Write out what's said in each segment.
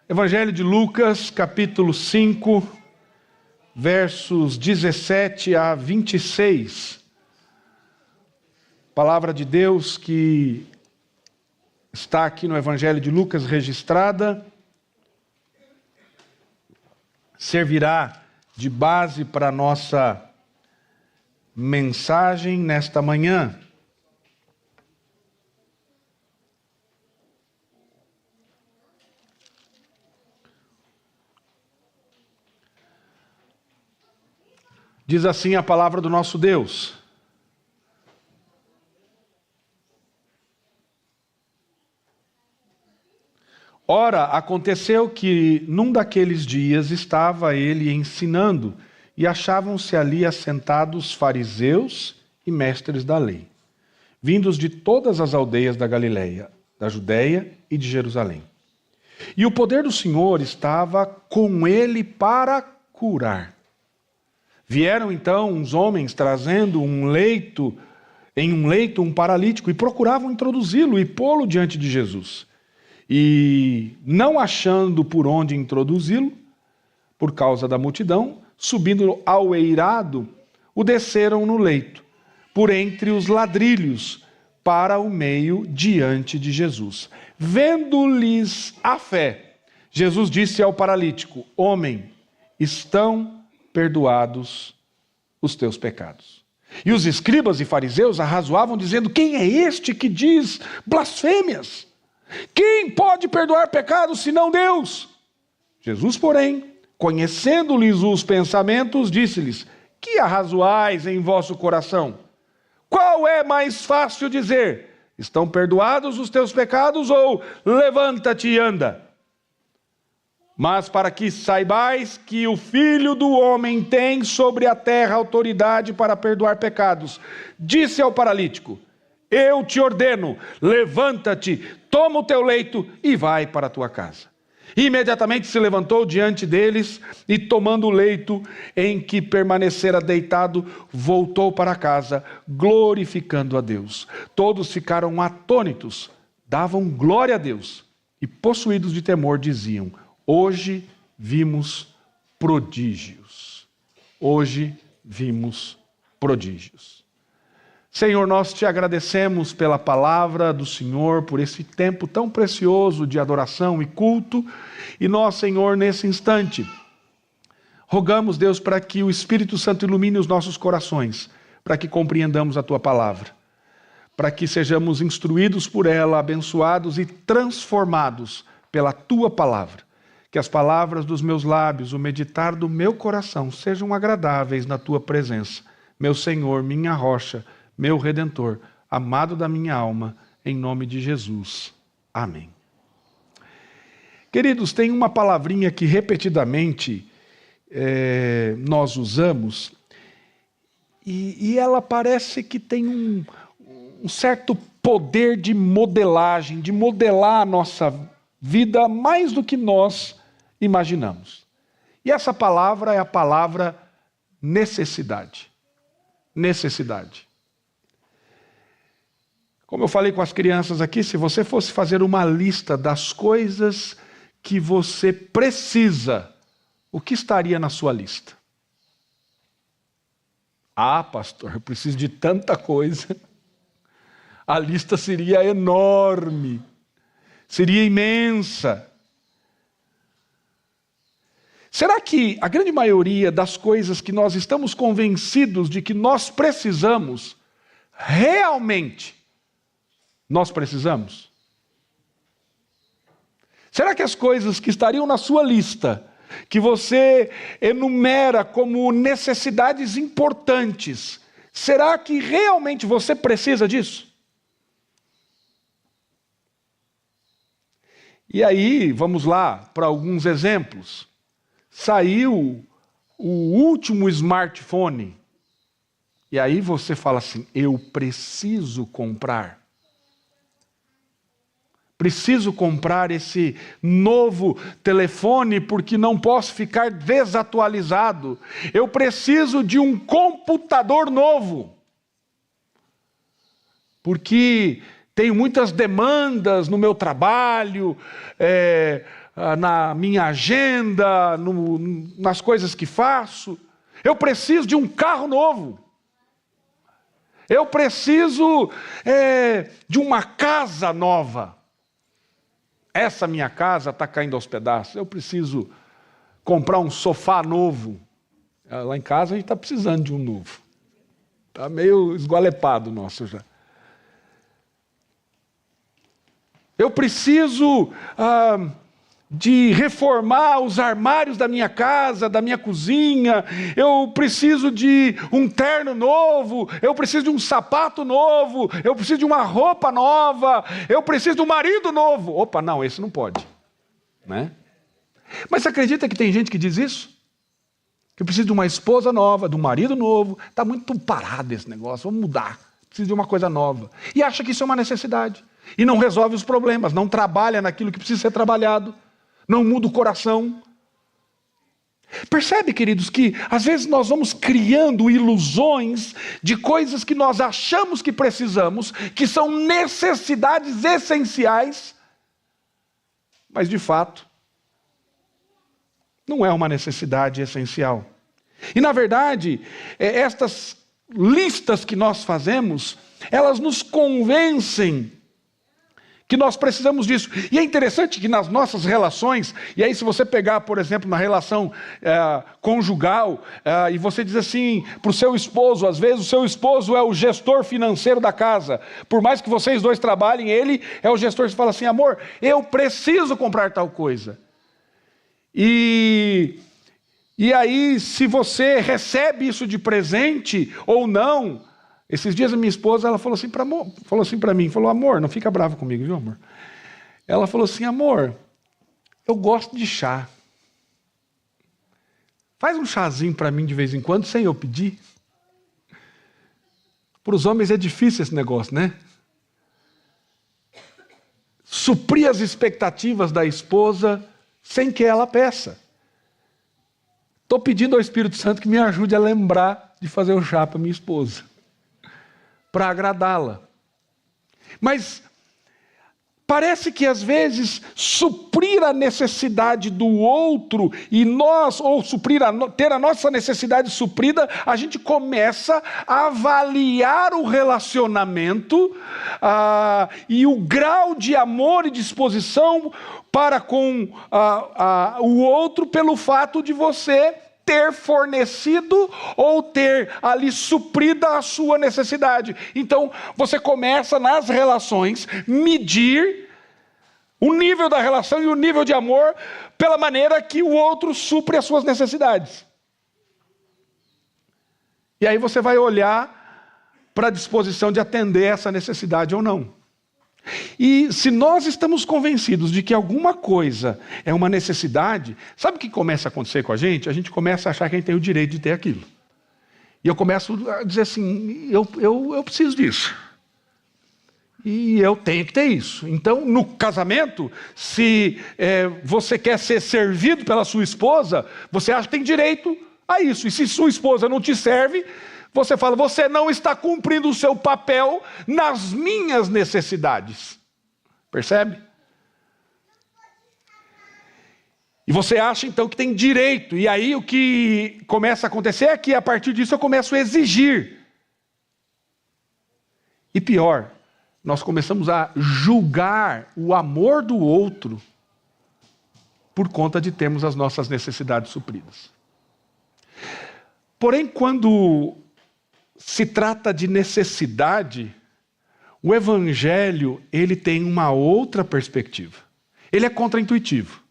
Evangelho de Lucas, capítulo 5, versos 17 a 26. Palavra de Deus que está aqui no Evangelho de Lucas registrada, servirá de base para a nossa mensagem nesta manhã. Diz assim a palavra do nosso Deus: Ora, aconteceu que num daqueles dias estava ele ensinando, e achavam-se ali assentados fariseus e mestres da lei, vindos de todas as aldeias da Galileia, da Judeia e de Jerusalém. E o poder do Senhor estava com ele para curar. Vieram então uns homens trazendo em um leito um paralítico, e procuravam introduzi-lo e pô-lo diante de Jesus. E não achando por onde introduzi-lo, por causa da multidão, subindo ao eirado, o desceram no leito, por entre os ladrilhos, para o meio diante de Jesus. Vendo-lhes a fé, Jesus disse ao paralítico: Homem, estão perdoados os teus pecados. E os escribas e fariseus arrazoavam, dizendo: Quem é este que diz blasfêmias? Quem pode perdoar pecados senão Deus? Jesus, porém, conhecendo-lhes os pensamentos, disse-lhes: Que arrazoais em vosso coração? Qual é mais fácil dizer: Estão perdoados os teus pecados, ou levanta-te e anda? Mas para que saibais que o Filho do Homem tem sobre a terra autoridade para perdoar pecados, disse ao paralítico: Eu te ordeno, levanta-te, toma o teu leito e vai para a tua casa. E imediatamente se levantou diante deles e, tomando o leito em que permanecera deitado, voltou para casa, glorificando a Deus. Todos ficaram atônitos, davam glória a Deus e, possuídos de temor, diziam: Hoje vimos prodígios. Hoje vimos prodígios. Senhor, nós te agradecemos pela palavra do Senhor, por esse tempo tão precioso de adoração e culto. E nós, Senhor, nesse instante, rogamos, Deus, para que o Espírito Santo ilumine os nossos corações, para que compreendamos a tua palavra, para que sejamos instruídos por ela, abençoados e transformados pela tua palavra. Que as palavras dos meus lábios, o meditar do meu coração sejam agradáveis na tua presença. Meu Senhor, minha rocha, meu Redentor, amado da minha alma, em nome de Jesus. Amém. Queridos, tem uma palavrinha que repetidamente nós usamos, e ela parece que tem um certo poder de modelagem, de modelar a nossa vida mais do que nós imaginamos. E essa palavra é a palavra necessidade. Necessidade. Como eu falei com as crianças aqui, se você fosse fazer uma lista das coisas que você precisa, o que estaria na sua lista? Ah, pastor, eu preciso de tanta coisa. A lista seria enorme, seria imensa. Será que a grande maioria das coisas que nós estamos convencidos de que nós precisamos, realmente nós precisamos? Será que as coisas que estariam na sua lista, que você enumera como necessidades importantes, será que realmente você precisa disso? E aí, vamos lá para alguns exemplos. Saiu o último smartphone, e aí você fala assim: eu preciso comprar. Preciso comprar esse novo telefone porque não posso ficar desatualizado. Eu preciso de um computador novo, porque tenho muitas demandas no meu trabalho, na minha agenda, nas coisas que faço. Eu preciso de um carro novo. Eu preciso de uma casa nova. Essa minha casa está caindo aos pedaços. Eu preciso comprar um sofá novo. Lá em casa a gente está precisando de um novo. Está meio esgualepado o nosso já. Eu preciso de reformar os armários da minha casa, da minha cozinha. Eu preciso de um terno novo. Eu preciso de um sapato novo. Eu preciso de uma roupa nova. Eu preciso de um marido novo. Opa, não, esse não pode. Né? Mas você acredita que tem gente que diz isso? Que precisa de uma esposa nova, de um marido novo. Está muito parado esse negócio, vamos mudar. Precisa de uma coisa nova. E acha que isso é uma necessidade. E não resolve os problemas, não trabalha naquilo que precisa ser trabalhado. Não muda o coração. Percebe, queridos, que às vezes nós vamos criando ilusões de coisas que nós achamos que precisamos, que são necessidades essenciais, mas de fato não é uma necessidade essencial. E na verdade, estas listas que nós fazemos, elas nos convencem que nós precisamos disso. E é interessante que nas nossas relações, e aí se você pegar, por exemplo, na relação conjugal, e você diz assim para o seu esposo, às vezes o seu esposo é o gestor financeiro da casa, por mais que vocês dois trabalhem, ele é o gestor, você fala assim, amor, eu preciso comprar tal coisa. E aí, se você recebe isso de presente ou não, esses dias a minha esposa, ela falou assim para mim, amor, não fica bravo comigo, viu, amor? Ela falou assim, amor, eu gosto de chá. Faz um chazinho para mim de vez em quando, sem eu pedir. Para os homens é difícil esse negócio, né? Suprir as expectativas da esposa sem que ela peça. Estou pedindo ao Espírito Santo que me ajude a lembrar de fazer o chá para minha esposa, para agradá-la. Mas parece que às vezes suprir a necessidade do outro e nós, ou ter a nossa necessidade suprida, a gente começa a avaliar o relacionamento e o grau de amor e disposição para com o outro pelo fato de você ter fornecido ou ter ali suprida a sua necessidade. Então, você começa nas relações medir o nível da relação e o nível de amor pela maneira que o outro supre as suas necessidades. E aí você vai olhar para a disposição de atender essa necessidade ou não. E se nós estamos convencidos de que alguma coisa é uma necessidade, sabe o que começa a acontecer com a gente? A gente começa a achar que a gente tem o direito de ter aquilo. E eu começo a dizer assim, eu preciso disso. E eu tenho que ter isso. Então, no casamento, se você quer ser servido pela sua esposa, você acha que tem direito a isso. E se sua esposa não te serve, você fala, você não está cumprindo o seu papel nas minhas necessidades. Percebe? E você acha então que tem direito. E aí o que começa a acontecer é que a partir disso eu começo a exigir. E pior, nós começamos a julgar o amor do outro por conta de termos as nossas necessidades supridas. Porém, quando se trata de necessidade, o Evangelho, ele tem uma outra perspectiva. Ele é contraintuitivo.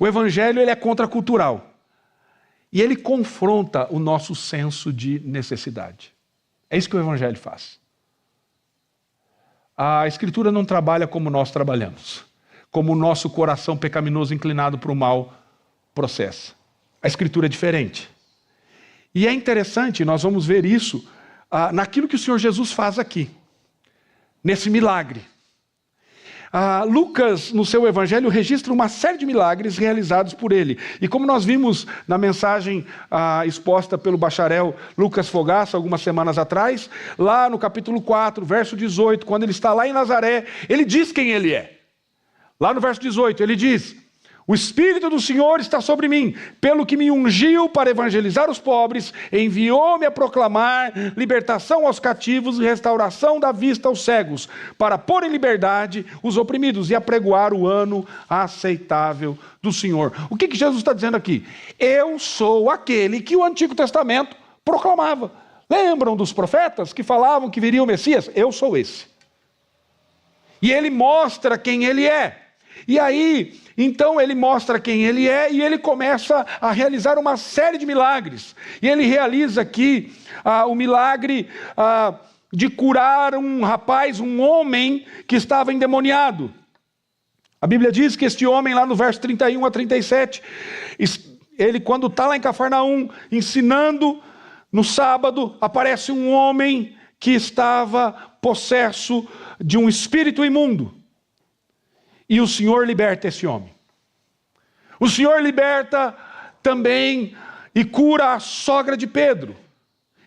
O Evangelho, ele é contracultural. E ele confronta o nosso senso de necessidade. É isso que o Evangelho faz. A Escritura não trabalha como nós trabalhamos, como o nosso coração pecaminoso inclinado para o mal processa. A Escritura é diferente. E é interessante, nós vamos ver isso naquilo que o Senhor Jesus faz aqui, nesse milagre. Lucas, no seu evangelho, registra uma série de milagres realizados por ele. E como nós vimos na mensagem exposta pelo bacharel Lucas Fogaça, algumas semanas atrás, lá no capítulo 4, verso 18, quando ele está lá em Nazaré, ele diz quem ele é. Lá no verso 18, ele diz, O Espírito do Senhor está sobre mim, pelo que me ungiu para evangelizar os pobres, enviou-me a proclamar libertação aos cativos e restauração da vista aos cegos, para pôr em liberdade os oprimidos e apregoar o ano aceitável do Senhor. O que Jesus está dizendo aqui? Eu sou aquele que o Antigo Testamento proclamava. Lembram dos profetas que falavam que viria o Messias? Eu sou esse. E ele mostra quem ele é. E aí, então ele mostra quem ele é e ele começa a realizar uma série de milagres. E ele realiza aqui o milagre de curar um rapaz, um homem que estava endemoniado. A Bíblia diz que este homem, lá no verso 31 a 37, ele quando está lá em Cafarnaum, ensinando, no sábado, aparece um homem que estava possesso de um espírito imundo. E o Senhor liberta esse homem. O Senhor liberta também e cura a sogra de Pedro.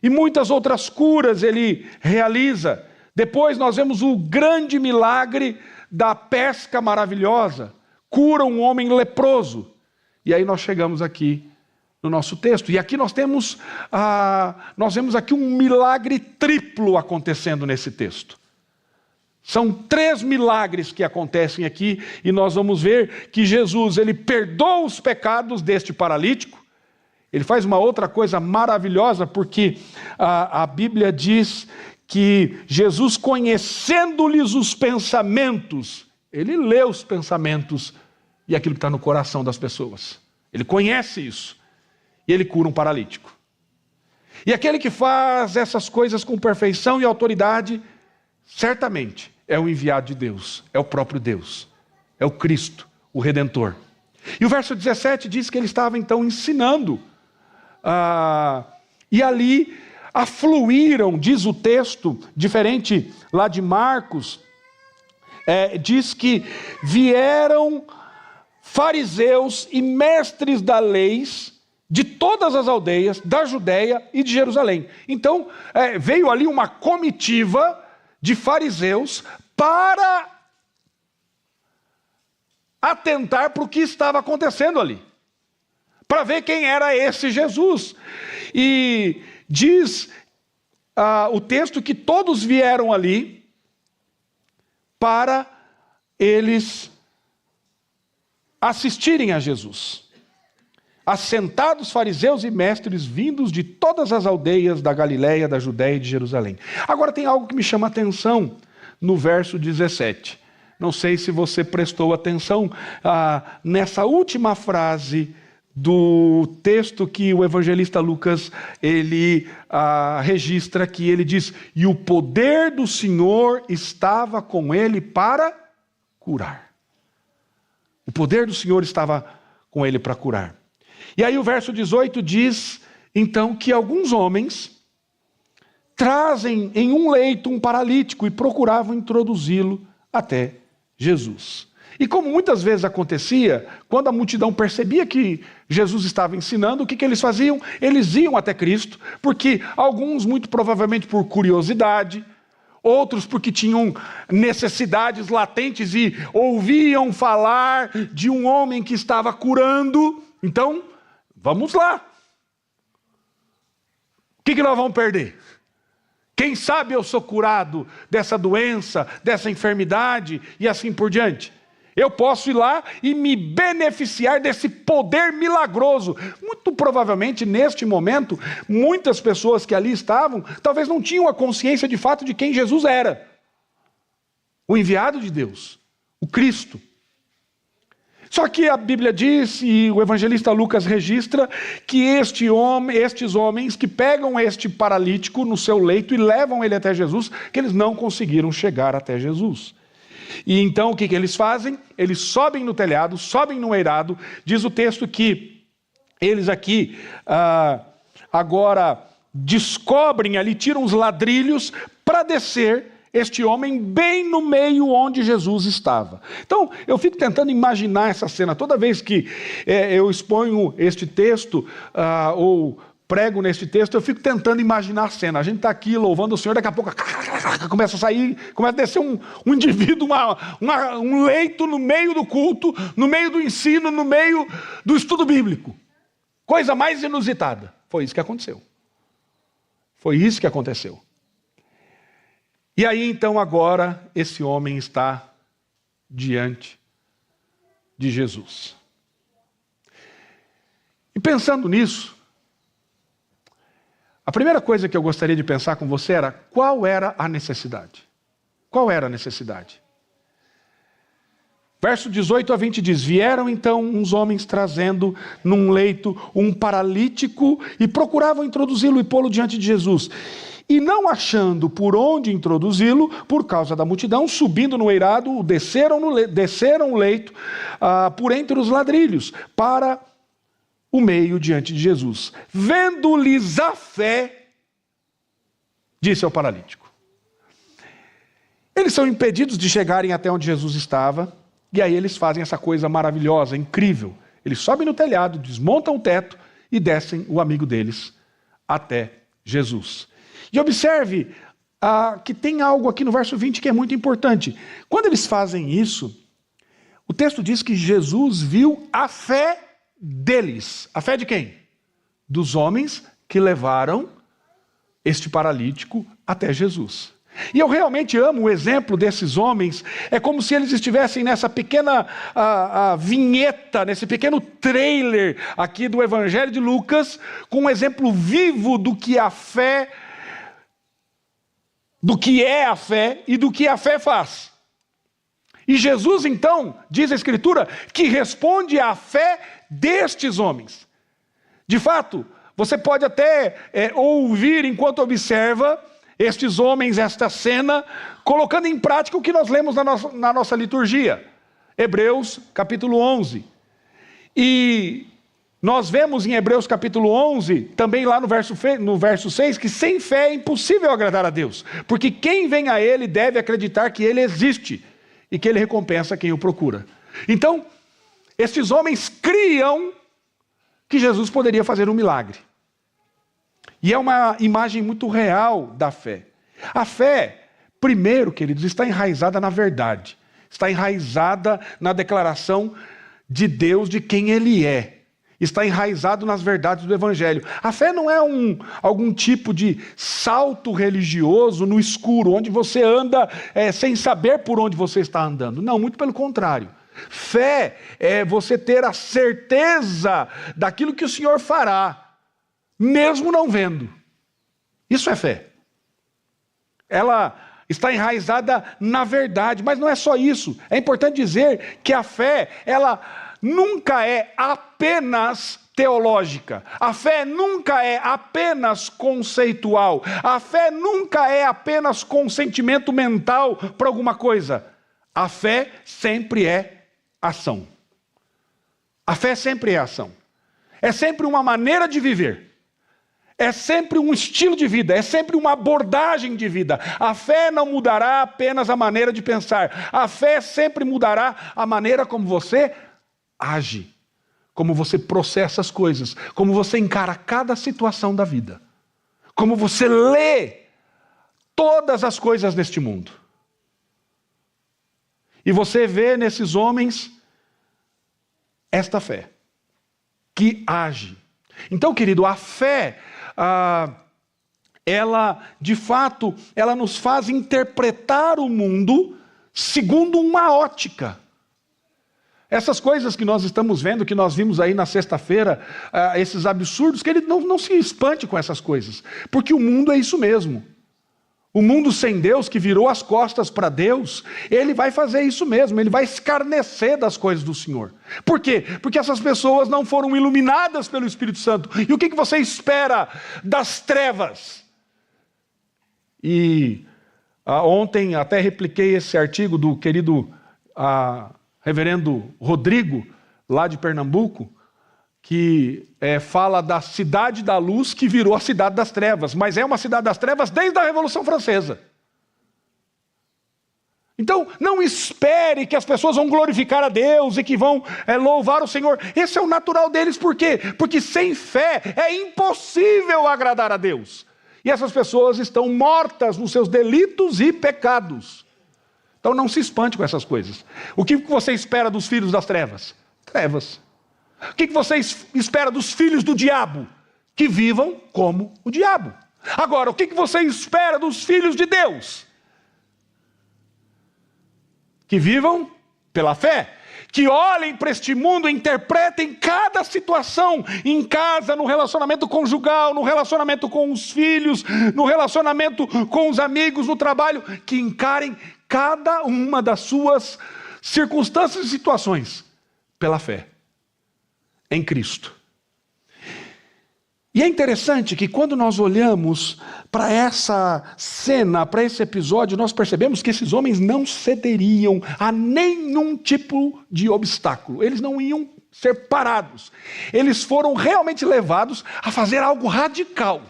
E muitas outras curas ele realiza. Depois nós vemos o grande milagre da pesca maravilhosa. Cura um homem leproso. E aí nós chegamos aqui no nosso texto. E aqui nós vemos aqui um milagre triplo acontecendo nesse texto. São 3 milagres que acontecem aqui e nós vamos ver que Jesus, ele perdoa os pecados deste paralítico. Ele faz uma outra coisa maravilhosa porque a Bíblia diz que Jesus, conhecendo-lhes os pensamentos, ele lê os pensamentos e aquilo que está no coração das pessoas. Ele conhece isso e ele cura um paralítico. E aquele que faz essas coisas com perfeição e autoridade, certamente é o enviado de Deus, é o próprio Deus, é o Cristo, o Redentor. E o verso 17 diz que ele estava então ensinando, e ali afluíram, diz o texto, diferente lá de Marcos, diz que vieram fariseus e mestres da lei de todas as aldeias, da Judéia e de Jerusalém. Então veio ali uma comitiva de fariseus para atentar para o que estava acontecendo ali, para ver quem era esse Jesus. E diz o texto que todos vieram ali para eles assistirem a Jesus. Assentados fariseus e mestres vindos de todas as aldeias da Galiléia, da Judéia e de Jerusalém. Agora tem algo que me chama a atenção no verso 17. Não sei se você prestou atenção nessa última frase do texto que o evangelista Lucas ele registra aqui. Ele diz: e o poder do Senhor estava com ele para curar. O poder do Senhor estava com ele para curar. E aí o verso 18 diz, então, que alguns homens trazem em um leito um paralítico e procuravam introduzi-lo até Jesus. E como muitas vezes acontecia, quando a multidão percebia que Jesus estava ensinando, o que eles faziam? Eles iam até Cristo, porque alguns, muito provavelmente por curiosidade, outros porque tinham necessidades latentes e ouviam falar de um homem que estava curando. Então, vamos lá. O que nós vamos perder? Quem sabe eu sou curado dessa doença, dessa enfermidade e assim por diante. Eu posso ir lá e me beneficiar desse poder milagroso. Muito provavelmente, neste momento, muitas pessoas que ali estavam, talvez não tinham a consciência de fato de quem Jesus era. O enviado de Deus, o Cristo. Só que a Bíblia diz, e o evangelista Lucas registra, que estes homens que pegam este paralítico no seu leito e levam ele até Jesus, que eles não conseguiram chegar até Jesus. E então o que eles fazem? Eles sobem no telhado, sobem no eirado. Diz o texto que eles aqui agora descobrem ali, tiram os ladrilhos para descer este homem bem no meio onde Jesus estava. Então, eu fico tentando imaginar essa cena. Toda vez que eu exponho este texto, ou prego neste texto, eu fico tentando imaginar a cena. A gente está aqui louvando o Senhor, daqui a pouco começa a sair, começa a descer um indivíduo, um leito no meio do culto, no meio do ensino, no meio do estudo bíblico. Coisa mais inusitada. Foi isso que aconteceu. Foi isso que aconteceu. E aí então agora esse homem está diante de Jesus. E pensando nisso, a primeira coisa que eu gostaria de pensar com você era qual era a necessidade. Qual era a necessidade? Verso 18 a 20 diz: vieram então uns homens trazendo num leito um paralítico e procuravam introduzi-lo e pô-lo diante de Jesus. E não achando por onde introduzi-lo, por causa da multidão, subindo no eirado, desceram o leito por entre os ladrilhos, para o meio diante de Jesus. Vendo-lhes a fé, disse ao paralítico. Eles são impedidos de chegarem até onde Jesus estava, e aí eles fazem essa coisa maravilhosa, incrível. Eles sobem no telhado, desmontam o teto e descem o amigo deles até Jesus. E observe que tem algo aqui no verso 20 que é muito importante. Quando eles fazem isso, o texto diz que Jesus viu a fé deles. A fé de quem? Dos homens que levaram este paralítico até Jesus. E eu realmente amo o exemplo desses homens. É como se eles estivessem nessa pequena vinheta, nesse pequeno trailer aqui do Evangelho de Lucas, com um exemplo vivo do que a fé, do que é a fé e do que a fé faz. E Jesus, então, diz a Escritura, que responde à fé destes homens. De fato, você pode até ouvir enquanto observa estes homens, esta cena, colocando em prática o que nós lemos na nossa liturgia. Hebreus capítulo 11. E nós vemos em Hebreus capítulo 11, também lá no verso 6, que sem fé é impossível agradar a Deus. Porque quem vem a Ele deve acreditar que Ele existe e que Ele recompensa quem o procura. Então, estes homens criam que Jesus poderia fazer um milagre. E é uma imagem muito real da fé. A fé, primeiro, queridos, está enraizada na verdade. Está enraizada na declaração de Deus de quem Ele é. Está enraizado nas verdades do Evangelho. A fé não é algum tipo de salto religioso no escuro, onde você anda sem saber por onde você está andando. Não, muito pelo contrário. Fé é você ter a certeza daquilo que o Senhor fará, mesmo não vendo. Isso é fé. Ela está enraizada na verdade, mas não é só isso. É importante dizer que a fé, ela nunca é apenas teológica. A fé nunca é apenas conceitual. A fé nunca é apenas consentimento mental para alguma coisa. A fé sempre é ação. A fé sempre é ação. É sempre uma maneira de viver. É sempre um estilo de vida, é sempre uma abordagem de vida. A fé não mudará apenas a maneira de pensar. A fé sempre mudará a maneira como você age, como você processa as coisas, como você encara cada situação da vida, como você lê todas as coisas deste mundo. E você vê nesses homens esta fé que age. Então, querido, a fé, ela, de fato, ela nos faz interpretar o mundo segundo uma ótica. Essas coisas que nós estamos vendo, que nós vimos aí na sexta-feira, esses absurdos, que ele não se espante com essas coisas, porque o mundo é isso mesmo. O mundo sem Deus, que virou as costas para Deus, ele vai fazer isso mesmo, ele vai escarnecer das coisas do Senhor. Por quê? Porque essas pessoas não foram iluminadas pelo Espírito Santo. E o que você espera das trevas? E ontem até repliquei esse artigo do querido reverendo Rodrigo, lá de Pernambuco, que fala da cidade da luz que virou a cidade das trevas, mas é uma cidade das trevas desde a Revolução Francesa. Então, não espere que as pessoas vão glorificar a Deus e que vão louvar o Senhor. Esse é o natural deles, por quê? Porque sem fé é impossível agradar a Deus. E essas pessoas estão mortas nos seus delitos e pecados. Então não se espante com essas coisas. O que você espera dos filhos das trevas? Trevas. O que você espera dos filhos do diabo? Que vivam como o diabo. Agora, o que você espera dos filhos de Deus? Que vivam pela fé, que olhem para este mundo e interpretem cada situação, em casa, no relacionamento conjugal, no relacionamento com os filhos, no relacionamento com os amigos, no trabalho, que encarem cada uma das suas circunstâncias e situações pela fé em Cristo. E é interessante que quando nós olhamos para essa cena, para esse episódio, nós percebemos que esses homens não cederiam a nenhum tipo de obstáculo. Eles não iam ser parados. Eles foram realmente levados a fazer algo radical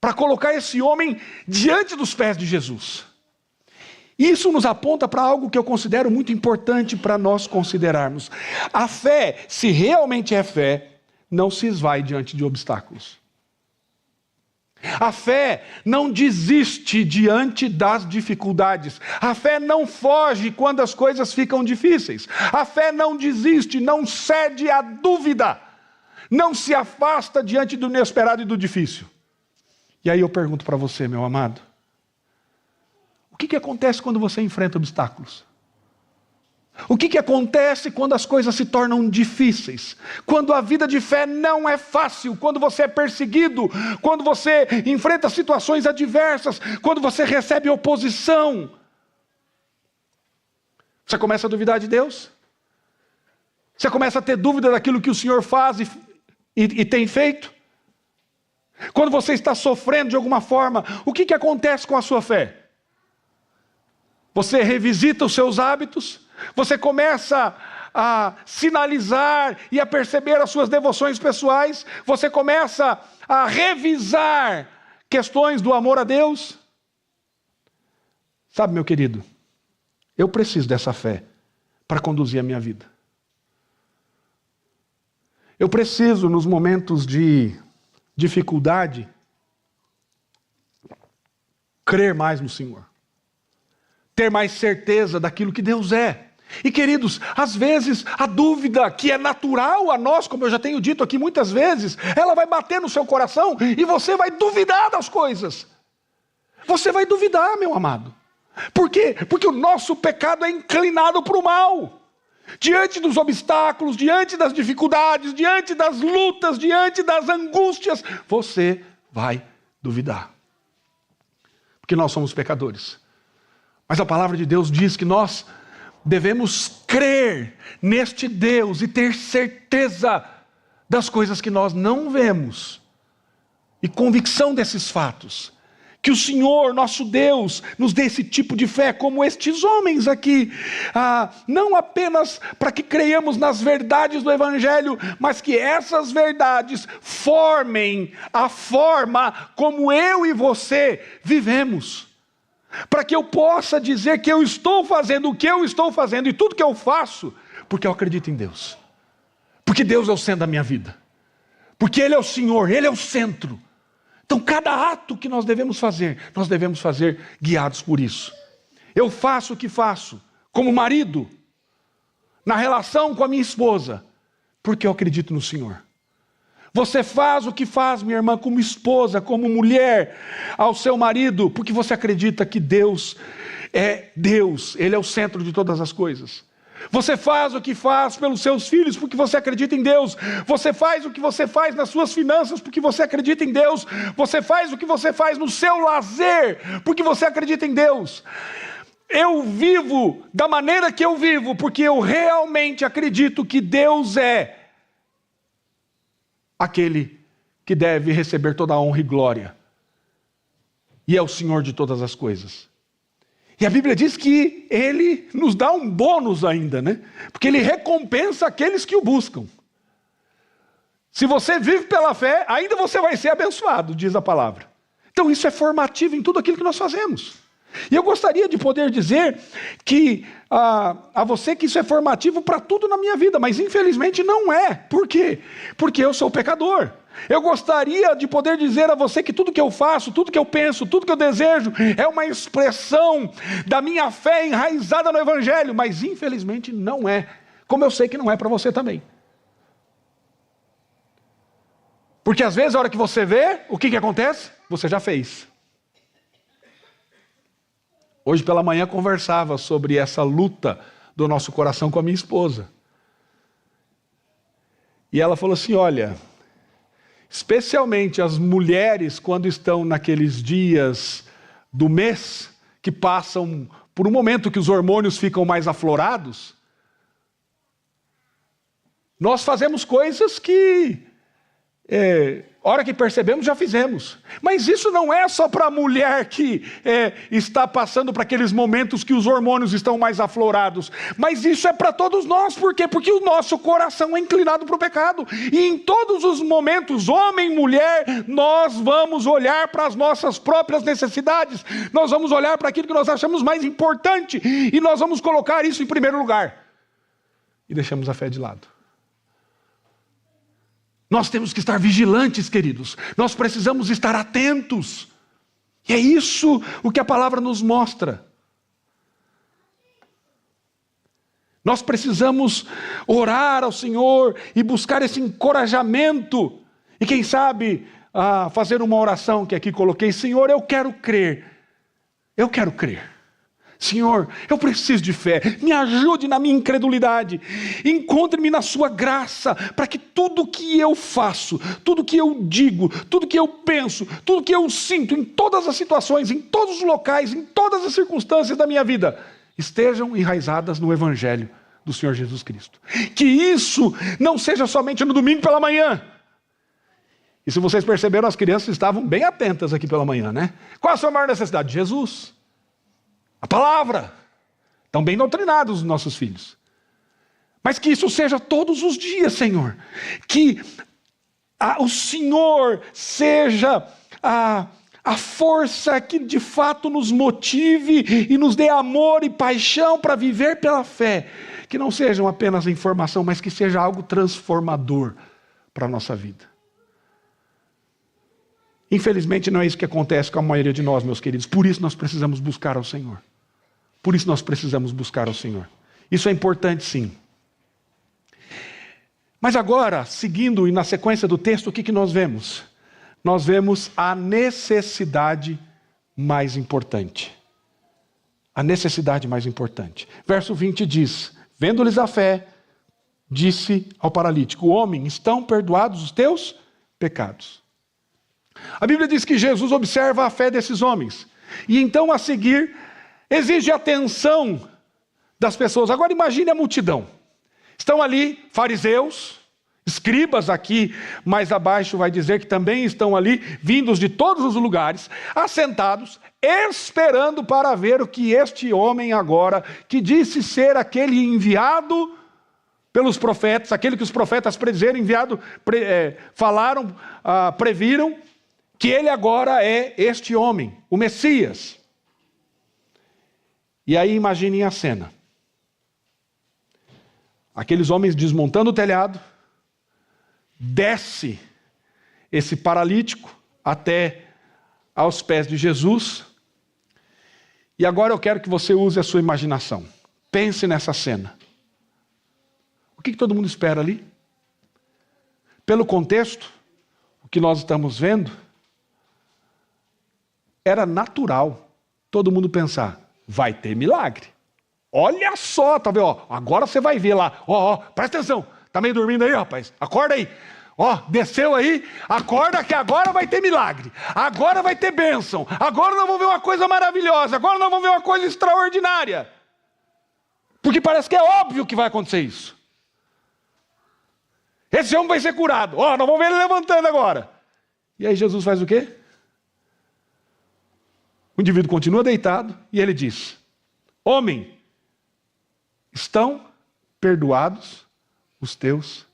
para colocar esse homem diante dos pés de Jesus. Isso nos aponta para algo que eu considero muito importante para nós considerarmos. A fé, se realmente é fé, não se esvai diante de obstáculos. A fé não desiste diante das dificuldades. A fé não foge quando as coisas ficam difíceis. A fé não desiste, não cede à dúvida. Não se afasta diante do inesperado e do difícil. E aí eu pergunto para você, meu amado, o que acontece quando você enfrenta obstáculos? O que acontece quando as coisas se tornam difíceis? Quando a vida de fé não é fácil, quando você é perseguido, quando você enfrenta situações adversas, quando você recebe oposição. Você começa a duvidar de Deus? Você começa a ter dúvida daquilo que o Senhor faz e tem feito? Quando você está sofrendo de alguma forma, o que acontece com a sua fé? Você revisita os seus hábitos? Você começa a sinalizar e a perceber as suas devoções pessoais? Você começa a revisar questões do amor a Deus? Sabe, meu querido, eu preciso dessa fé para conduzir a minha vida. Eu preciso, nos momentos de dificuldade, crer mais no Senhor. Ter mais certeza daquilo que Deus é. E queridos, às vezes a dúvida que é natural a nós, como eu já tenho dito aqui muitas vezes, ela vai bater no seu coração e você vai duvidar das coisas. Você vai duvidar, meu amado. Por quê? Porque o nosso pecado é inclinado para o mal. Diante dos obstáculos, diante das dificuldades, diante das lutas, diante das angústias, você vai duvidar. Porque nós somos pecadores. Mas a palavra de Deus diz que nós devemos crer neste Deus e ter certeza das coisas que nós não vemos. E convicção desses fatos. Que o Senhor, nosso Deus, nos dê esse tipo de fé como estes homens aqui. Não apenas para que creiamos nas verdades do Evangelho, mas que essas verdades formem a forma como eu e você vivemos. Para que eu possa dizer que eu estou fazendo o que eu estou fazendo e tudo que eu faço, porque eu acredito em Deus. Porque Deus é o centro da minha vida. Porque Ele é o Senhor, Ele é o centro. Então cada ato que nós devemos fazer guiados por isso. Eu faço o que faço, como marido, na relação com a minha esposa, porque eu acredito no Senhor. Você faz o que faz, minha irmã, como esposa, como mulher, ao seu marido, porque você acredita que Deus é Deus, Ele é o centro de todas as coisas. Você faz o que faz pelos seus filhos, porque você acredita em Deus. Você faz o que você faz nas suas finanças, porque você acredita em Deus. Você faz o que você faz no seu lazer, porque você acredita em Deus. Eu vivo da maneira que eu vivo, porque eu realmente acredito que Deus é aquele que deve receber toda a honra e glória. E é o Senhor de todas as coisas. E a Bíblia diz que Ele nos dá um bônus ainda, né? Porque Ele recompensa aqueles que o buscam. Se você vive pela fé, ainda você vai ser abençoado, diz a palavra. Então isso é formativo em tudo aquilo que nós fazemos. E eu gostaria de poder dizer que a você que isso é formativo para tudo na minha vida, mas infelizmente não é. Por quê? Porque eu sou pecador. Eu gostaria de poder dizer a você que tudo que eu faço, tudo que eu penso, tudo que eu desejo é uma expressão da minha fé enraizada no Evangelho, mas infelizmente não é. Como eu sei que não é para você também. Porque às vezes a hora que você vê, o que acontece? Você já fez. Hoje pela manhã conversava sobre essa luta do nosso coração com a minha esposa. E ela falou assim, olha, especialmente as mulheres quando estão naqueles dias do mês, que passam por um momento que os hormônios ficam mais aflorados, nós fazemos coisas que, hora que percebemos, já fizemos. Mas isso não é só para a mulher que está passando por aqueles momentos que os hormônios estão mais aflorados. Mas isso é para todos nós. Por quê? Porque o nosso coração é inclinado para o pecado. E em todos os momentos, homem, mulher, nós vamos olhar para as nossas próprias necessidades. Nós vamos olhar para aquilo que nós achamos mais importante. E nós vamos colocar isso em primeiro lugar. E deixamos a fé de lado. Nós temos que estar vigilantes, queridos. Nós precisamos estar atentos. E é isso o que a palavra nos mostra. Nós precisamos orar ao Senhor e buscar esse encorajamento. E quem sabe fazer uma oração que aqui coloquei. Senhor, eu quero crer. Eu quero crer. Senhor, eu preciso de fé, me ajude na minha incredulidade, encontre-me na sua graça, para que tudo que eu faço, tudo que eu digo, tudo que eu penso, tudo que eu sinto, em todas as situações, em todos os locais, em todas as circunstâncias da minha vida, estejam enraizadas no Evangelho do Senhor Jesus Cristo. Que isso não seja somente no domingo pela manhã. E se vocês perceberam, as crianças estavam bem atentas aqui pela manhã, né? Qual a sua maior necessidade? Jesus. A palavra. Estão bem doutrinados os nossos filhos. Mas que isso seja todos os dias, Senhor. Que o Senhor seja a força que de fato nos motive e nos dê amor e paixão para viver pela fé. Que não sejam apenas informação, mas que seja algo transformador para a nossa vida. Infelizmente não é isso que acontece com a maioria de nós, meus queridos. Por isso nós precisamos buscar ao Senhor. Por isso nós precisamos buscar ao Senhor. Isso é importante, sim. Mas agora, seguindo e na sequência do texto, o que nós vemos? Nós vemos a necessidade mais importante. A necessidade mais importante. Verso 20 diz, vendo-lhes a fé, disse ao paralítico, homem, estão perdoados os teus pecados. A Bíblia diz que Jesus observa a fé desses homens. E então, a seguir, exige atenção das pessoas. Agora imagine a multidão. Estão ali fariseus, escribas aqui, mais abaixo vai dizer que também estão ali, vindos de todos os lugares, assentados, esperando para ver o que este homem agora, que disse ser aquele enviado pelos profetas, aquele que os profetas predizeram, falaram, previram, que ele agora é este homem, o Messias. E aí imaginem a cena. Aqueles homens desmontando o telhado, desce esse paralítico até aos pés de Jesus. E agora eu quero que você use a sua imaginação. Pense nessa cena. O que todo mundo espera ali? Pelo contexto, o que nós estamos vendo, era natural todo mundo pensar, vai ter milagre. Olha só, tá vendo? Agora você vai ver lá. Presta atenção. Tá meio dormindo aí, rapaz? Acorda aí. Desceu aí. Acorda que agora vai ter milagre. Agora vai ter bênção. Agora nós vamos ver uma coisa maravilhosa. Agora nós vamos ver uma coisa extraordinária. Porque parece que é óbvio que vai acontecer isso. Esse homem vai ser curado. Nós vamos ver ele levantando agora. E aí Jesus faz o quê? O indivíduo continua deitado e ele diz, homem, estão perdoados os teus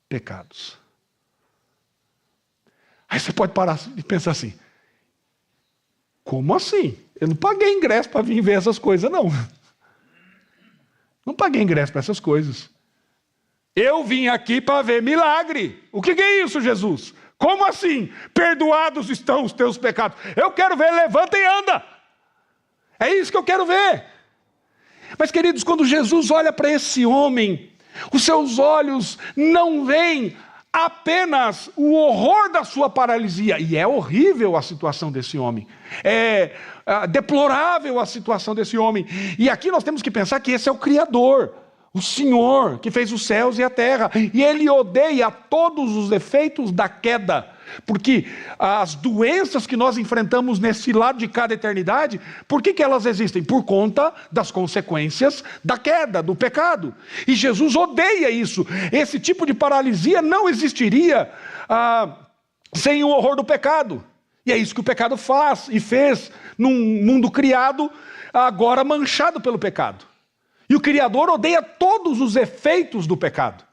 pecados. Aí você pode parar e pensar assim, como assim? Eu não paguei ingresso para vir ver essas coisas, não. Não paguei ingresso para essas coisas. Eu vim aqui para ver milagre. O que é isso, Jesus? Como assim? Perdoados estão os teus pecados. Eu quero ver, levanta e anda. É isso que eu quero ver. Mas, queridos, quando Jesus olha para esse homem, os seus olhos não veem apenas o horror da sua paralisia. E é horrível a situação desse homem. É deplorável a situação desse homem. E aqui nós temos que pensar que esse é o Criador, o Senhor, que fez os céus e a terra. E Ele odeia todos os efeitos da queda. Porque as doenças que nós enfrentamos nesse lado de cada eternidade, por que elas existem? Por conta das consequências da queda, do pecado. E Jesus odeia isso. Esse tipo de paralisia não existiria sem o horror do pecado. E é isso que o pecado faz e fez num mundo criado, agora manchado pelo pecado. E o Criador odeia todos os efeitos do pecado.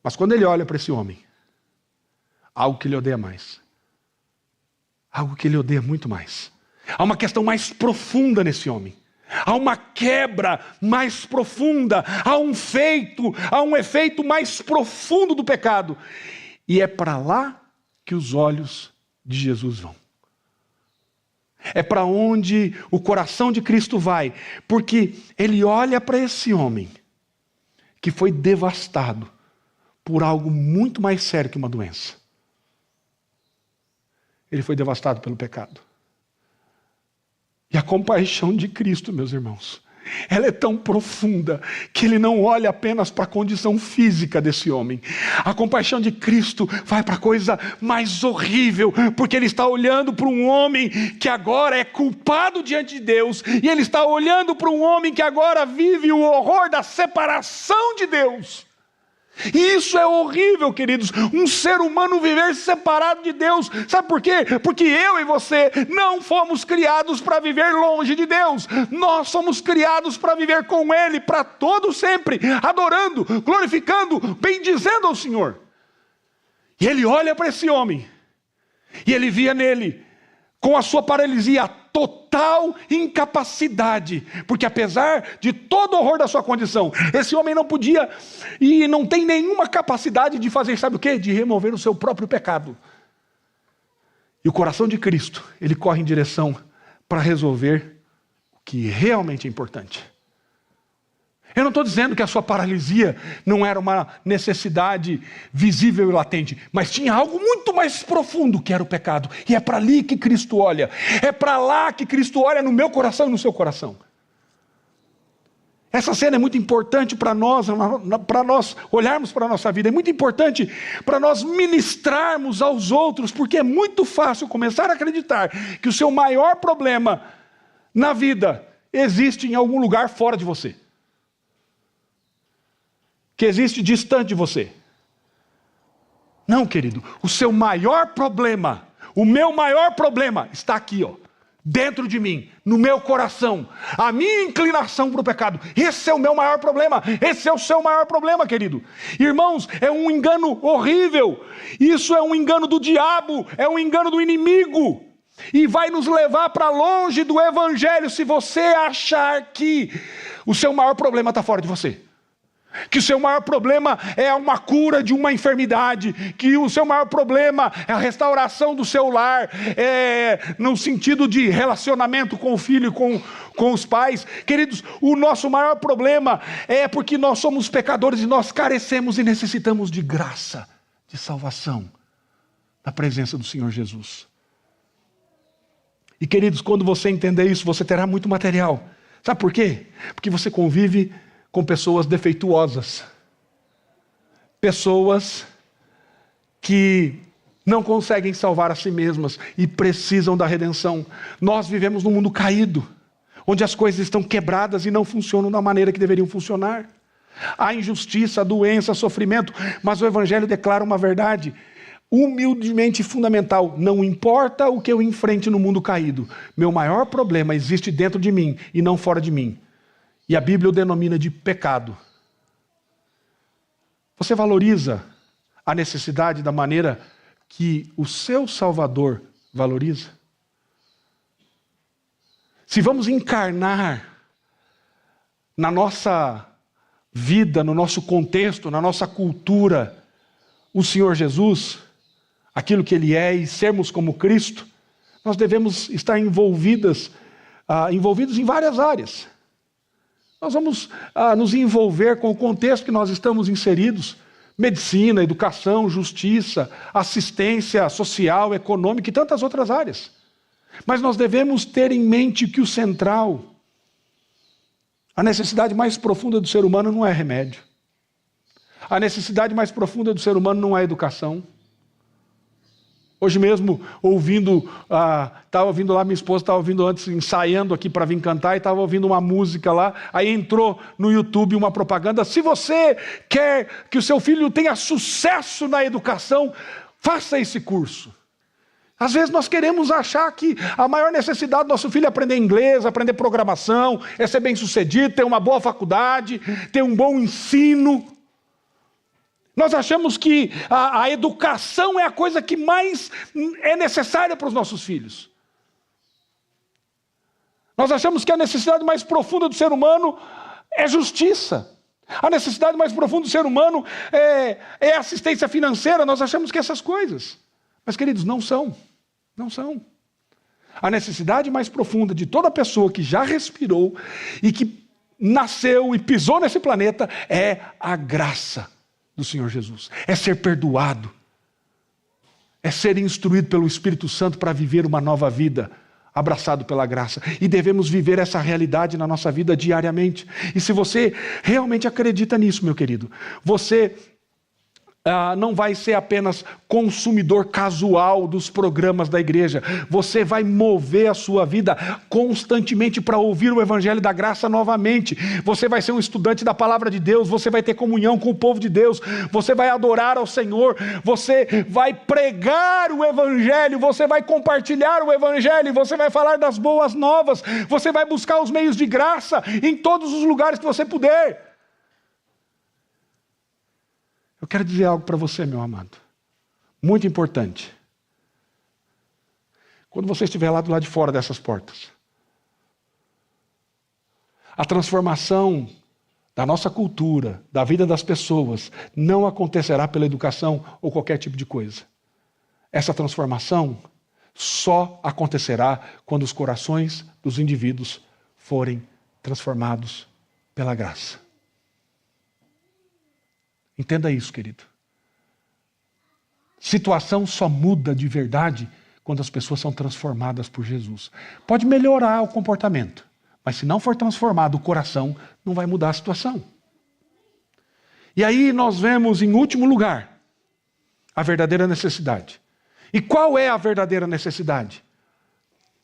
Mas quando ele olha para esse homem, algo que ele odeia mais. Algo que ele odeia muito mais. Há uma questão mais profunda nesse homem. Há uma quebra mais profunda. Há um efeito mais profundo do pecado. E é para lá que os olhos de Jesus vão. É para onde o coração de Cristo vai. Porque ele olha para esse homem que foi devastado por algo muito mais sério que uma doença. Ele foi devastado pelo pecado. E a compaixão de Cristo, meus irmãos, ela é tão profunda que ele não olha apenas para a condição física desse homem. A compaixão de Cristo vai para a coisa mais horrível, porque ele está olhando para um homem que agora é culpado diante de Deus, e ele está olhando para um homem que agora vive o horror da separação de Deus. E isso é horrível, queridos, um ser humano viver separado de Deus. Sabe por quê? Porque eu e você não fomos criados para viver longe de Deus. Nós somos criados para viver com Ele para todo sempre, adorando, glorificando, bendizendo ao Senhor. E ele olha para esse homem, e ele via nele, com a sua paralisia, a total incapacidade, porque apesar de todo o horror da sua condição, esse homem não podia e não tem nenhuma capacidade de fazer, sabe o quê? De remover o seu próprio pecado. E o coração de Cristo, ele corre em direção para resolver o que realmente é importante. Eu não estou dizendo que a sua paralisia não era uma necessidade visível e latente, mas tinha algo muito mais profundo que era o pecado. E é para ali que Cristo olha. É para lá que Cristo olha no meu coração e no seu coração. Essa cena é muito importante para nós olharmos para a nossa vida. É muito importante para nós ministrarmos aos outros, porque é muito fácil começar a acreditar que o seu maior problema na vida existe em algum lugar fora de você. Que existe distante de você. Não, querido, o seu maior problema, o meu maior problema está aqui, dentro de mim, no meu coração. A minha inclinação para o pecado. Esse é o meu maior problema. Esse é o seu maior problema, querido. Irmãos, é um engano horrível. Isso é um engano do diabo, é um engano do inimigo. E vai nos levar para longe do Evangelho se você achar que o seu maior problema está fora de você. Que o seu maior problema é uma cura de uma enfermidade, que o seu maior problema é a restauração do seu lar, no sentido de relacionamento com o filho e com os pais. Queridos, o nosso maior problema é porque nós somos pecadores e nós carecemos e necessitamos de graça, de salvação, na presença do Senhor Jesus. E queridos, quando você entender isso, você terá muito material. Sabe por quê? Porque você convive com pessoas defeituosas, pessoas que não conseguem salvar a si mesmas e precisam da redenção. Nós vivemos num mundo caído, onde as coisas estão quebradas e não funcionam da maneira que deveriam funcionar. Há injustiça, doença, sofrimento, mas o Evangelho declara uma verdade humildemente fundamental: não importa o que eu enfrente no mundo caído, meu maior problema existe dentro de mim e não fora de mim. E a Bíblia o denomina de pecado. Você valoriza a necessidade da maneira que o seu Salvador valoriza? se vamos encarnar na nossa vida, no nosso contexto, na nossa cultura, o Senhor Jesus, aquilo que Ele é, e sermos como Cristo, nós devemos estar envolvidos em várias áreas. Nós vamos nos envolver com o contexto que nós estamos inseridos: medicina, educação, justiça, assistência social, econômica e tantas outras áreas. Mas nós devemos ter em mente que o central, a necessidade mais profunda do ser humano não é remédio. A necessidade mais profunda do ser humano não é educação. Hoje mesmo, estava ouvindo lá, minha esposa estava ouvindo antes, ensaiando aqui para vir cantar, e estava ouvindo uma música lá, aí entrou no YouTube uma propaganda: se você quer que o seu filho tenha sucesso na educação, faça esse curso. Às vezes nós queremos achar que a maior necessidade do nosso filho é aprender inglês, aprender programação, é ser bem-sucedido, ter uma boa faculdade, ter um bom ensino. Nós achamos que a educação é a coisa que mais é necessária para os nossos filhos. Nós achamos que a necessidade mais profunda do ser humano é justiça. A necessidade mais profunda do ser humano é assistência financeira. Nós achamos que essas coisas. Mas, queridos, não são. Não são. A necessidade mais profunda de toda pessoa que já respirou e que nasceu e pisou nesse planeta é a graça do Senhor Jesus. É ser perdoado. É ser instruído pelo Espírito Santo para viver uma nova vida, abraçado pela graça. E devemos viver essa realidade na nossa vida diariamente. E se você realmente acredita nisso, meu querido, você não vai ser apenas consumidor casual dos programas da igreja. Você vai mover a sua vida constantemente para ouvir o Evangelho da Graça novamente. Você vai ser um estudante da Palavra de Deus. Você vai ter comunhão com o povo de Deus. Você vai adorar ao Senhor. Você vai pregar o Evangelho. Você vai compartilhar o Evangelho. Você vai falar das boas novas. Você vai buscar os meios de graça em todos os lugares que você puder. Eu quero dizer algo para você, meu amado, muito importante. Quando você estiver lá do lado de fora dessas portas, a transformação da nossa cultura, da vida das pessoas, não acontecerá pela educação ou qualquer tipo de coisa. Essa transformação só acontecerá quando os corações dos indivíduos forem transformados pela graça. Entenda isso, querido. Situação só muda de verdade quando as pessoas são transformadas por Jesus. Pode melhorar o comportamento, mas se não for transformado o coração, não vai mudar a situação. E aí nós vemos, em último lugar, a verdadeira necessidade. E qual é a verdadeira necessidade?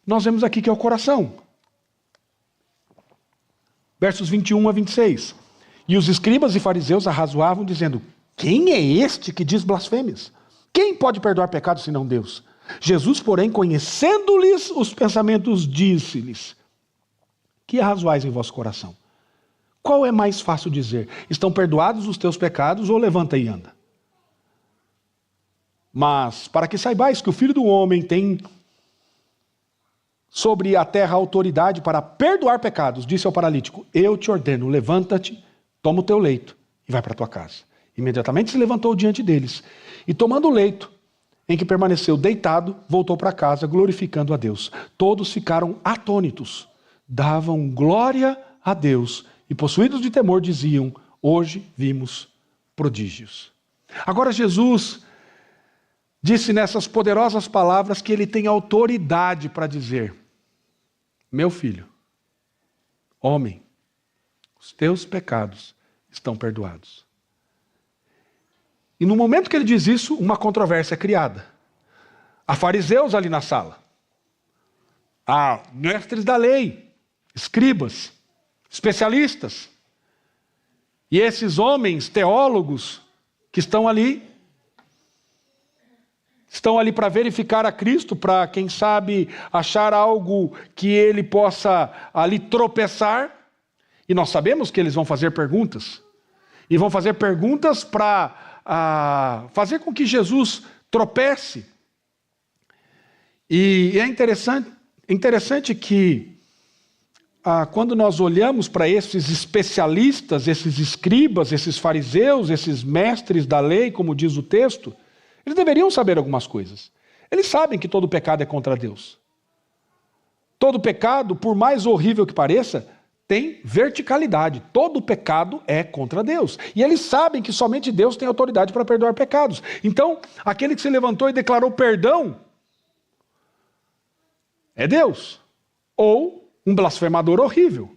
Nós vemos aqui que é o coração. Versos 21 a 26. E os escribas e fariseus arrazoavam, dizendo: quem é este que diz blasfêmias? Quem pode perdoar pecados senão Deus? Jesus, porém, conhecendo-lhes os pensamentos, disse-lhes: que arrazoais em vosso coração? Qual é mais fácil dizer? Estão perdoados os teus pecados, ou levanta e anda? Mas, para que saibais que o Filho do Homem tem sobre a terra autoridade para perdoar pecados, disse ao paralítico: eu te ordeno, levanta-te, toma o teu leito e vai para a tua casa. Imediatamente se levantou diante deles e, tomando o leito em que permaneceu deitado, voltou para casa, glorificando a Deus. Todos ficaram atônitos, davam glória a Deus e, possuídos de temor, diziam: hoje vimos prodígios. Agora Jesus disse nessas poderosas palavras que ele tem autoridade para dizer: meu filho, homem, os teus pecados estão perdoados. E no momento que ele diz isso, uma controvérsia é criada. Há fariseus ali na sala. Há mestres da lei, escribas, especialistas. E esses homens, teólogos, que estão ali para verificar a Cristo, para, quem sabe, achar algo que ele possa ali tropeçar. E nós sabemos que eles vão fazer perguntas. E vão fazer perguntas para fazer com que Jesus tropece. E é interessante que quando nós olhamos para esses especialistas, esses escribas, esses fariseus, esses mestres da lei, como diz o texto, eles deveriam saber algumas coisas. Eles sabem que todo pecado é contra Deus. Todo pecado, por mais horrível que pareça, tem verticalidade. Todo pecado é contra Deus. E eles sabem que somente Deus tem autoridade para perdoar pecados. Então, aquele que se levantou e declarou perdão é Deus. Ou um blasfemador horrível.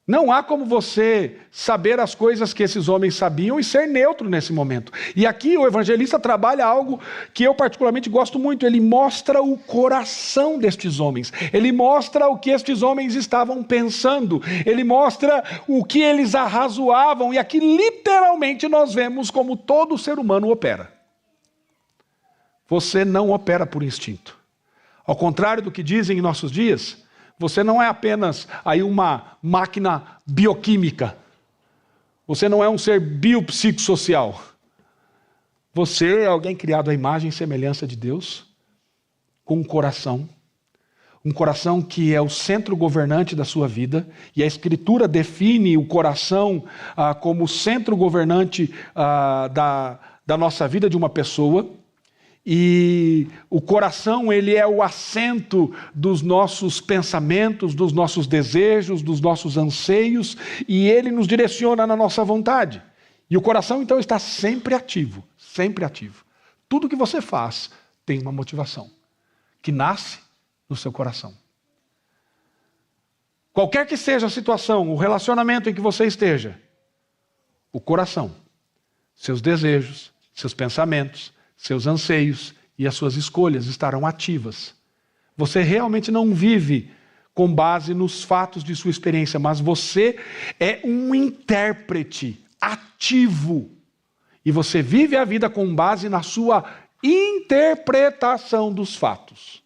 Não há como você saber as coisas que esses homens sabiam e ser neutro nesse momento. E aqui o evangelista trabalha algo que eu particularmente gosto muito. Ele mostra o coração destes homens. Ele mostra o que estes homens estavam pensando. Ele mostra o que eles arrazoavam. E aqui literalmente nós vemos como todo ser humano opera. Você não opera por instinto. Ao contrário do que dizem em nossos dias, você não é apenas aí uma máquina bioquímica. Você não é um ser biopsicossocial. Você é alguém criado à imagem e semelhança de Deus, com um coração que é o centro governante da sua vida, e a Escritura define o coração como o centro governante da nossa vida de uma pessoa. E o coração, ele é o assento dos nossos pensamentos, dos nossos desejos, dos nossos anseios, e ele nos direciona na nossa vontade. E o coração, então, está sempre ativo, sempre ativo. Tudo que você faz tem uma motivação, que nasce no seu coração. Qualquer que seja a situação, o relacionamento em que você esteja, o coração, seus desejos, seus pensamentos, seus anseios e as suas escolhas estarão ativas. Você realmente não vive com base nos fatos de sua experiência, mas você é um intérprete ativo. E você vive a vida com base na sua interpretação dos fatos.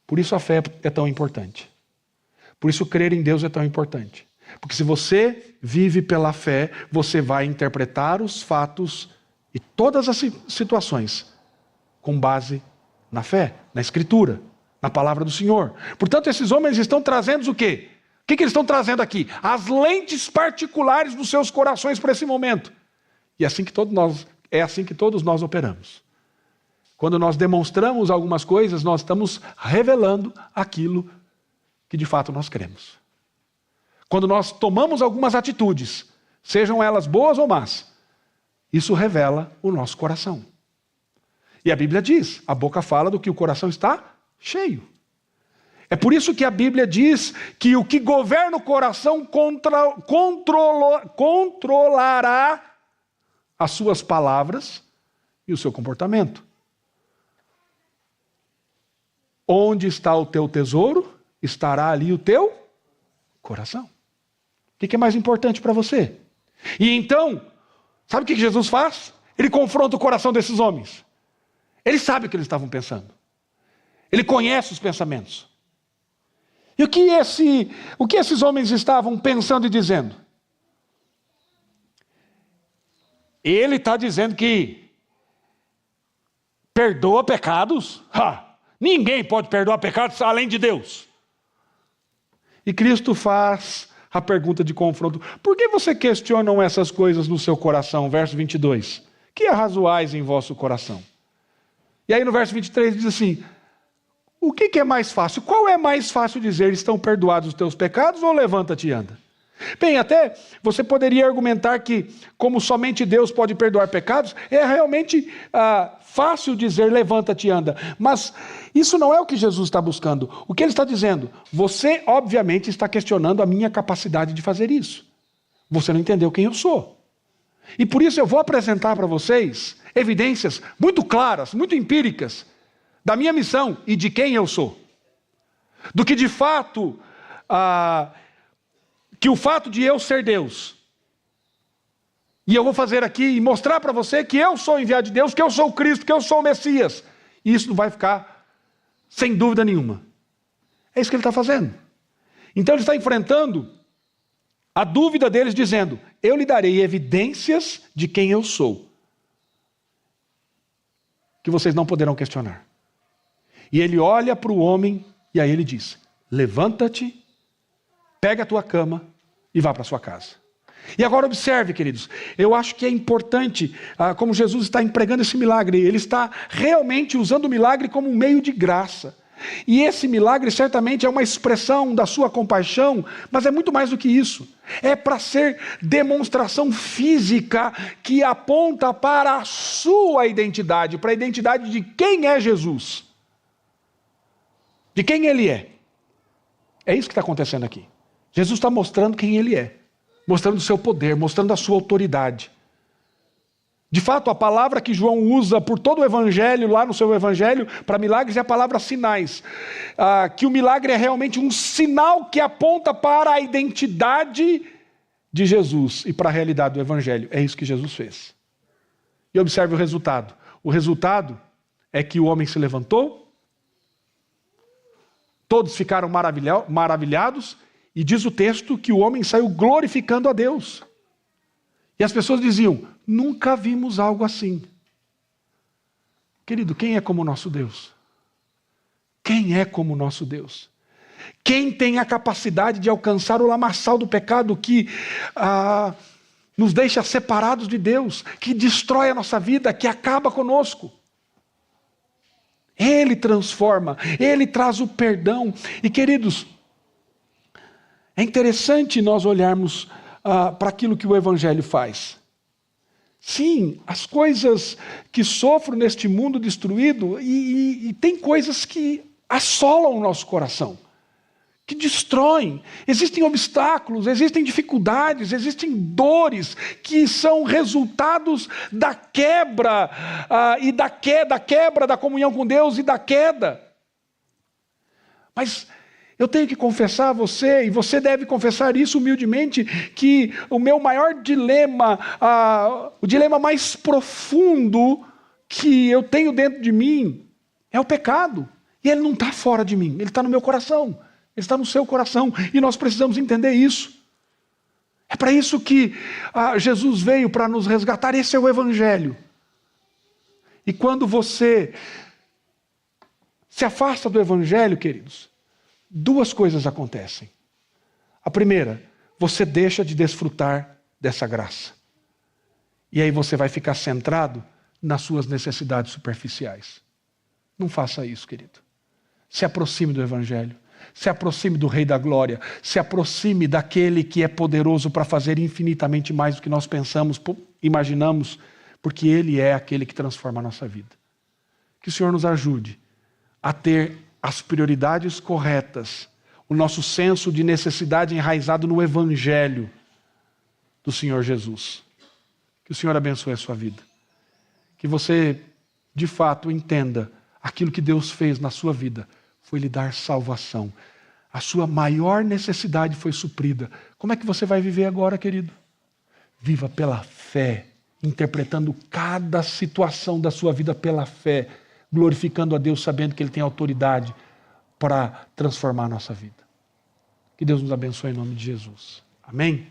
Por isso a fé é tão importante. Por isso crer em Deus é tão importante. Porque se você vive pela fé, você vai interpretar os fatos e todas as situações com base na fé, na Escritura, na palavra do Senhor. Portanto, esses homens estão trazendo o quê? O que eles estão trazendo aqui? As lentes particulares dos seus corações para esse momento. E é assim que todos nós operamos. Quando nós demonstramos algumas coisas, nós estamos revelando aquilo que de fato nós cremos. Quando nós tomamos algumas atitudes, sejam elas boas ou más, isso revela o nosso coração. E a Bíblia diz, a boca fala do que o coração está cheio. É por isso que a Bíblia diz que o que governa o coração controlará as suas palavras e o seu comportamento. Onde está o teu tesouro, estará ali o teu coração. O que é mais importante para você? E então, sabe o que Jesus faz? Ele confronta o coração desses homens. Ele sabe o que eles estavam pensando. Ele conhece os pensamentos. E o que esses homens estavam pensando e dizendo? Ele está dizendo que perdoa pecados? Ninguém pode perdoar pecados além de Deus. E Cristo faz a pergunta de confronto. Por que você questionam essas coisas no seu coração? Verso 22. Que arrazoais em vosso coração? E aí no verso 23 diz assim, o que é mais fácil? Qual é mais fácil dizer, estão perdoados os teus pecados ou levanta-te e anda? Bem, até você poderia argumentar que, como somente Deus pode perdoar pecados, é realmente fácil dizer levanta-te e anda. Mas isso não é o que Jesus está buscando. O que ele está dizendo? Você, obviamente, está questionando a minha capacidade de fazer isso. Você não entendeu quem eu sou. E por isso eu vou apresentar para vocês evidências muito claras, muito empíricas, da minha missão e de quem eu sou. Do que de fato, que o fato de eu ser Deus, e eu vou fazer aqui e mostrar para você que eu sou enviado de Deus, que eu sou o Cristo, que eu sou o Messias. E isso não vai ficar sem dúvida nenhuma. É isso que ele está fazendo. Então ele está enfrentando a dúvida deles dizendo, eu lhe darei evidências de quem eu sou, que vocês não poderão questionar. E ele olha para o homem e aí ele diz, levanta-te Pega a tua cama e vá para a sua casa. E agora observe, queridos, eu acho que é importante, como Jesus está empregando esse milagre, ele está realmente usando o milagre como um meio de graça. E esse milagre certamente é uma expressão da sua compaixão, mas é muito mais do que isso. É para ser demonstração física que aponta para a sua identidade, para a identidade de quem é Jesus. De quem ele é. É isso que está acontecendo aqui. Jesus está mostrando quem ele é. Mostrando o seu poder, mostrando a sua autoridade. De fato, a palavra que João usa por todo o evangelho, lá no seu evangelho, para milagres é a palavra sinais. Que o milagre é realmente um sinal que aponta para a identidade de Jesus e para a realidade do evangelho. É isso que Jesus fez. E observe o resultado. O resultado é que o homem se levantou, todos ficaram maravilhados, e diz o texto que o homem saiu glorificando a Deus. E as pessoas diziam, nunca vimos algo assim. Querido, quem é como o nosso Deus? Quem é como o nosso Deus? Quem tem a capacidade de alcançar o lamaçal do pecado que nos deixa separados de Deus, que destrói a nossa vida, que acaba conosco? Ele transforma, Ele traz o perdão. E queridos, é interessante nós olharmos para aquilo que o Evangelho faz. Sim, as coisas que sofro neste mundo destruído, e tem coisas que assolam o nosso coração, que destroem. Existem obstáculos, existem dificuldades, existem dores que são resultados da quebra, e da quebra da comunhão com Deus e da queda. Mas eu tenho que confessar a você, e você deve confessar isso humildemente, que o meu maior dilema, o dilema mais profundo que eu tenho dentro de mim, é o pecado. E ele não está fora de mim, ele está no meu coração, ele está no seu coração, e nós precisamos entender isso. É para isso que Jesus veio, para nos resgatar. Esse é o Evangelho. E quando você se afasta do Evangelho, queridos, duas coisas acontecem. A primeira, você deixa de desfrutar dessa graça. E aí você vai ficar centrado nas suas necessidades superficiais. Não faça isso, querido. Se aproxime do Evangelho. Se aproxime do Rei da Glória. Se aproxime daquele que é poderoso para fazer infinitamente mais do que nós pensamos, imaginamos, porque Ele é aquele que transforma a nossa vida. Que o Senhor nos ajude a ter as prioridades corretas, o nosso senso de necessidade enraizado no Evangelho do Senhor Jesus. Que o Senhor abençoe a sua vida. Que você, de fato, entenda aquilo que Deus fez na sua vida foi lhe dar salvação. A sua maior necessidade foi suprida. Como é que você vai viver agora, querido? Viva pela fé, interpretando cada situação da sua vida pela fé, glorificando a Deus, sabendo que Ele tem autoridade para transformar a nossa vida. Que Deus nos abençoe em nome de Jesus. Amém?